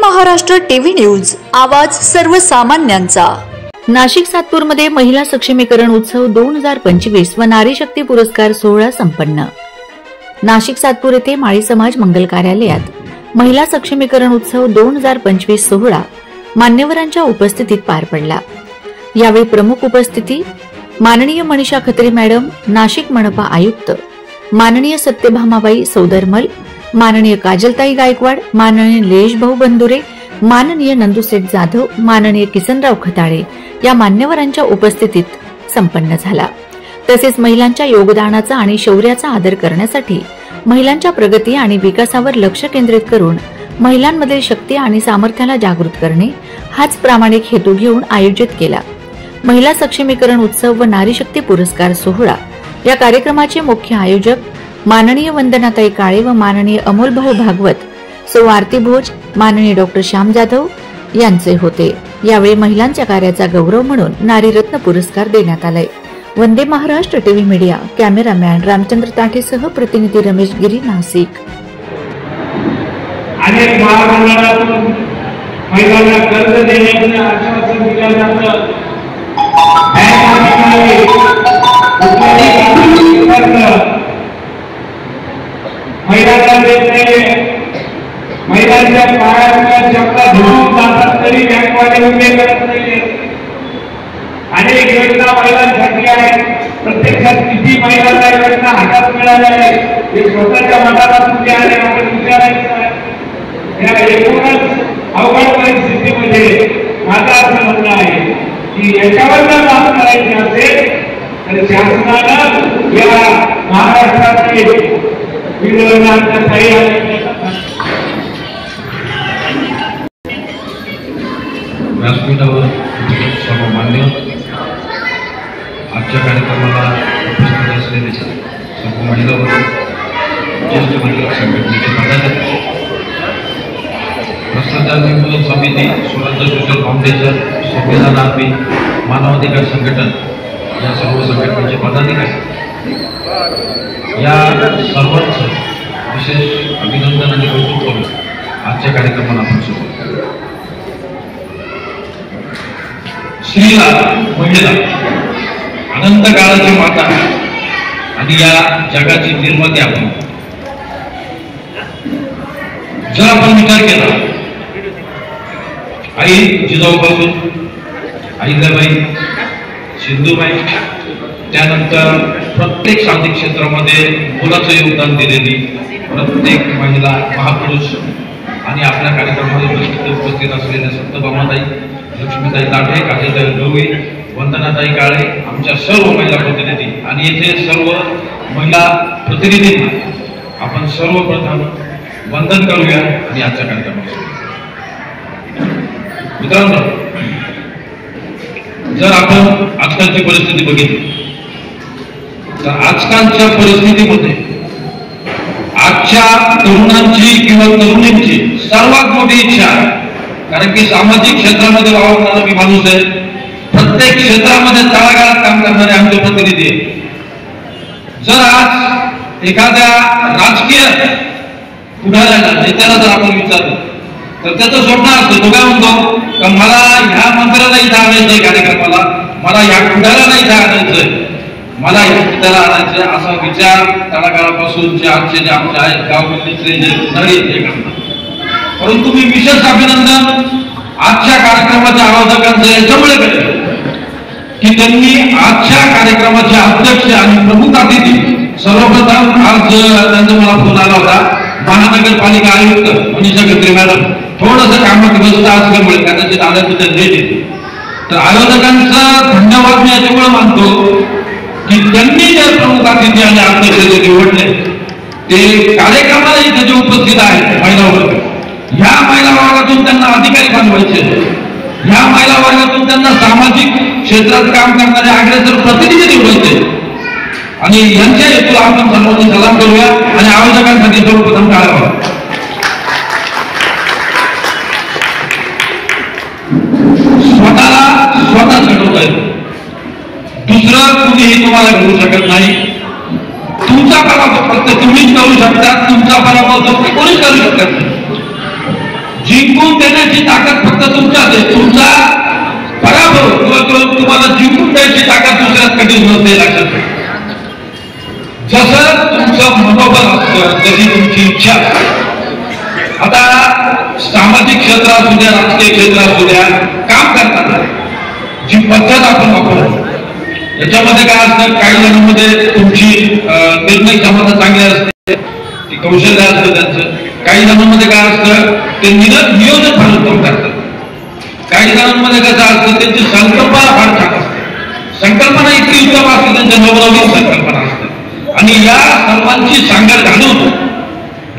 Maharashtra TV news, आवाज सर्वसामान्यांचा। नाशिक सातपूरमध्ये महिला सक्षमीकरण उत्सव 2025 व नारी शक्ती पुरस्कार सोहळा संपन्न। नाशिक सातपूर येथे माळी समाज मंगल कार्यालयात महिला सक्षमीकरण उत्सव 2025 सोहळा मान्यवरांच्या उपस्थितीत पार पडला। यावेळी प्रमुख उपस्थिती माननीय मनीषा खत्री मॅडम, नाशिक मनपा आयुक्त, माननीय सत्यभामाबाई सौदरमल, माननीय काजलताई गायकवाड, माननीय लेश भाऊ बंदुरे, माननीय नंदुसेठ जाधव, माननीय किसनराव खताळे या मान्यवरांच्या उपस्थितीत संपन्न झाला। तसेच महिलांच्या योगदानाचा आणि शौर्याचा आदर करण्यासाठी महिलांच्या प्रगती आणि विकासावर लक्ष केंद्रित करून महिलांमधील शक्ती आणि सामर्थ्याला जागृत करणे हाच प्रामाणिक हेतू घेऊन आयोजित केला। महिला सक्षमीकरण उत्सव व नारी शक्ती पुरस्कार सोहळा या कार्यक्रमाचे मुख्य आयोजक माननीय वंदनाताई काळे व माननीय अमोलभाऊ भागवत, सौ आरती भोज, माननीय डॉक्टर श्याम जाधव यांचे होते। यावेळी महिलांच्या कार्याचा गौरव म्हणून नारी रत्न पुरस्कार देण्यात आलाय। Vande Maharashtra TV media, cameraman Ramchandra ताठेसह प्रतिनिधी रमेश गिरी, नाशिक। अनेक महामंडळातून महिलांना कर्ज देण्याचे आश्वासन दिलं जातं। महिलांना देत नाही, महिलांच्या पायाच्या चपला धुवून जातात तरी बँकवाले उभे करत नाही। अनेक योजना महिलांसाठी आहेत, प्रत्यक्षात किती महिलांना योजना हातात मिळाल्या आहेत हे स्वतःच्या मनापासून जे आहे आपण विचारायचं आहे। या एकूणच अवघड परिस्थितीमध्ये माझं असं म्हणणं आहे की याच्यावर जर काम करायचे असेल तर शासनानं या महाराष्ट्रातील विरोधांना काही व्यासपीठावर सर्व मान्य आजच्या कार्यक्रमाला उपस्थित असलेले सर्व महिला वर्ग, ज्येष्ठ महिला संघटनेचे पदाधिकारी, भ्रष्टाचार निर्मूलन समिती, स्वराज्य सोशल फाउंडेशन, संविधानार्थी, मानवाधिकार संघटन या सर्व संघटनेचे पदाधिकारी, या सर्वांचं विशेष अभिनंदन आणि कौतुक करून आजच्या कार्यक्रमाला आपण सुरुवात करू। स्त्रीला, महिला अनंत काळाची माता आणि या जगाची निर्माती आपण। जर आपण विचार केला, आई जिजाऊबाई, अहिल्याबाई, सिंधुबाई, त्यानंतर प्रत्येक सामाजिक क्षेत्रामध्ये मुलाचं योगदान दिलेली प्रत्येक महिला महापुरुष आणि आपल्या कार्यक्रमामध्ये उपस्थित असलेल्या सत्यभामाताई, लक्ष्मीताई ताठे, काजलताई गवळी, वंदनाताई काळे, आमच्या सर्व महिला प्रतिनिधी आणि येथे सर्व महिला प्रतिनिधींना आपण सर्वप्रथम वंदन करूया आणि आजच्या कार्यक्रमात। मित्रांनो, जर आपण आजकालची परिस्थिती बघितली तर आजकालच्या परिस्थितीमध्ये आजच्या तरुणांची किंवा तरुणींची सर्वात मोठी इच्छा, कारण की सामाजिक क्षेत्रामध्ये वावरणारा मी माणूस आहे, प्रत्येक क्षेत्रामध्ये तळागाळात काम करणारे आमचे प्रतिनिधी आहे। जर आज एखाद्या राजकीय पुढाऱ्याला, नेत्याला जर आपण विचारलं तर त्याचं स्वप्न असतं, तो काय म्हणतो का मला ह्या मंत्र्याला इथं आणायचंय कार्यक्रमाला, मला ह्या पुढाऱ्याला इथं आणायचंय, मला ह्या पित्याला आणायचंय, असा विचार तळागाळापासून जे आमचे जे आमचे आहेत गावगल्लीतले जे पुढारी हे करतात। परंतु मी विशेष अभिनंदन आजच्या कार्यक्रमाच्या आयोजकांचं याच्यामुळे केलं की त्यांनी आजच्या कार्यक्रमाचे अध्यक्ष आणि प्रमुख अतिथी, सर्वप्रथम आज त्यांचा मला फोन आला होता, महानगरपालिका आयुक्त मनीषा खत्री मॅडम थोडंसं कामात व्यस्त असल्यामुळे कदाचित आल्याबद्दल लेट येते, तर आयोजकांचा धन्यवाद मी याच्यामुळे मानतो की त्यांनी जे प्रमुख अतिथी आणि अध्यक्ष जे निवडले ते कार्यक्रमाला इथे जे उपस्थित आहेत महिला वर्ग, ह्या महिला वर्गातून त्यांना अधिकारी बनवायचे, ह्या महिला वर्गातून त्यांना सामाजिक क्षेत्रात काम करणारे अग्रेसर प्रतिनिधी निवडायचे आणि यांच्या हेतूला आपण सर्वांनी सलाम करूया आणि आयोजकांसाठी सर्वप्रथम टाळावा। स्वतःच घडवता येतो, दुसरं कुणीही तुम्हाला घडवू शकत नाही। तुमचा पराभव फक्त तुम्हीच करू शकता, तुमचा पराभव फक्त कोणीच करू शकत नाही। जी जिंकून देण्याची ताकद फक्त तुमच्यात आहे. तुमचा पराभव किंवा तुम्हाला जिंकून द्यायची ताकद दुसऱ्यात कधीच नसते. लक्षात ठेवा. जसं तुमचं मनोबल असतं तशी तुमची इच्छा. आता सामाजिक क्षेत्र असू द्या, राजकीय क्षेत्र असू द्या, काम करताना जी पद्धत आपण वापरतो याच्यामध्ये काय असतं, काही जणांमध्ये तुमची निर्णय क्षमता चांगली असते, ती कौशल्य असतं त्यांचं. काही जणांमध्ये काय असतं, ते नियोजन फार उत्तम करतात. काही जणांमध्ये कसं असतं, त्यांची संकल्पना फार छान असते. संकल्पना इतकी उत्तम असते, त्यांच्या नवनवीन संकल्पना असते. आणि या सर्वांची सांगड घालून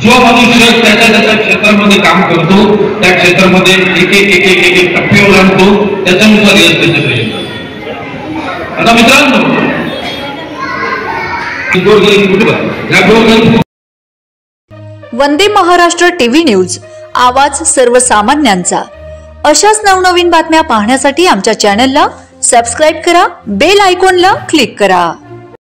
जो मनुष्य त्याच्या क्षेत्रामध्ये काम करतो, त्या क्षेत्रामध्ये एक एक टप्पे ओलांडतो, त्याच्यानुसार यश त्याच्याकडे येतं. आता मित्रांनो, वंदे महाराष्ट्र टीव्ही न्यूज, आवाज सर्वसामान्यांचा. अशाच नवनवीन बातम्या पाहण्यासाठी आमच्या चॅनलला सबस्क्राईब करा, बेल आयकॉनला क्लिक करा.